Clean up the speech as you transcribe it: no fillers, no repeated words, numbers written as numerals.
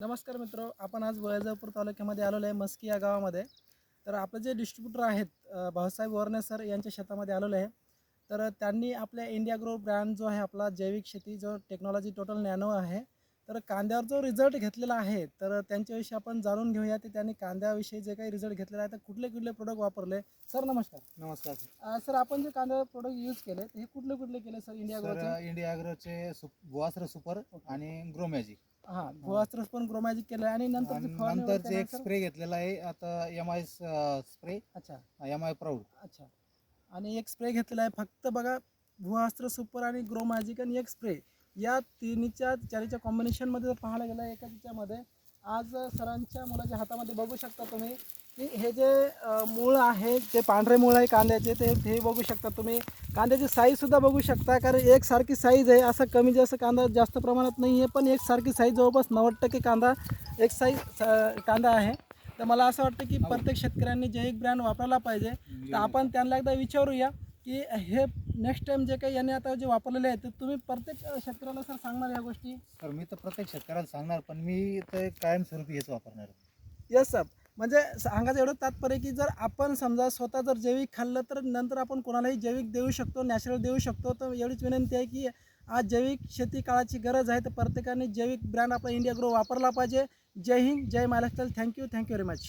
नमस्कार मित्र, आपण आज वैजापूर तालुक्यामध्ये आलेलो आहे मस्की या गावामध्ये. तर आपले जे डिस्ट्रीब्युटर आहेत भाऊसाहेब वरणे सर यांच्या शेतामध्ये आलेलो आहे. तर त्यांनी आपल्या इंडिया ग्रो ब्रँड जो आहे आपला जैविक शेती जो टेक्नॉलॉजी टोटल नॅनो आहे, तर कांद्यावर जो रिझल्ट घेतलेला आहे तर त्यांच्याविषयी आपण जाणून घेऊया. ते त्यांनी कांद्याविषयी जे काही रिझल्ट घेतलेला आहे तर कुठले कुठले प्रोडक्ट वापरले. सर नमस्कार. नमस्कार सर, आपण जे कांद्यावर प्रोडक्ट यूज केले ते हे कुठले कुठले केले सर? India sir. ग्रोचे. इंडिया ॲग्रोचे बुवास्त्र सुपर आणि ग्रो मॅजिक. हां, भुवास्त्र पण ग्रोमॅजिक केलं आहे आणि नंतर आणि जे फवारणी वगैरे नंतरचे केलं एक सर? स्प्रे घेतलेला आहे आता MI स्प्रे, अच्छा MI प्राऊड. अच्छा. आणि एक स्प्रे घेतलेला आहे फक्त बघा, भुवास्त्र सुपर आणि ग्रो मॅजिक आणि एक स्प्रे, या तिन्हीच्या चारीच्या कॉम्बिनेशनमध्ये जर पाहायला गेलं एका तिच्यामध्ये आज सरांच्या मुलाच्या हातामध्ये बघू शकता तुम्ही की हे जे मूळ आहे ते पांढरे मूळ आहे कांद्याचे, ते बघू शकता तुम्ही. कांद्याची साईजसुद्धा बघू शकता, कारण एकसारखी साईज आहे, असं कमी जास्त कांदा जास्त प्रमाणात नाही आहे, पण एकसारखी साईज जवळपास 90% कांदा एक साईज कांदा आहे. तर मला असं वाटतं की प्रत्येक शेतकऱ्यांनी जैविक ब्रँड वापरायला पाहिजे. तर आपण त्यांना एकदा विचारूया की हे नेक्स्ट टाइम जे काही यांनी आता जे वापरलेले आहेत, तर तुम्ही प्रत्येक शेतकऱ्याला सर सांगणार या गोष्टी? तर मी तर प्रत्येक शेतकऱ्याला सांगणार, पण मी तर कायमस्वरूपी हेच वापरणार. Yes sir. म्हणजे सांगायचं एवढं तात्पर्य की जर आपण समजा स्वतः जर जैविक खाल्लं तर नंतर आपण कोणालाही जैविक देऊ शकतो, नॅचरल देऊ शकतो. तर एवढीच विनंती आहे की आज जैविक शेती काळाची गरज आहे, तर प्रत्येकाने जैविक ब्रँड आपला इंडिया ग्रो वापरला पाहिजे. Jai Hind, Jai Maharashtra. Thank you very much.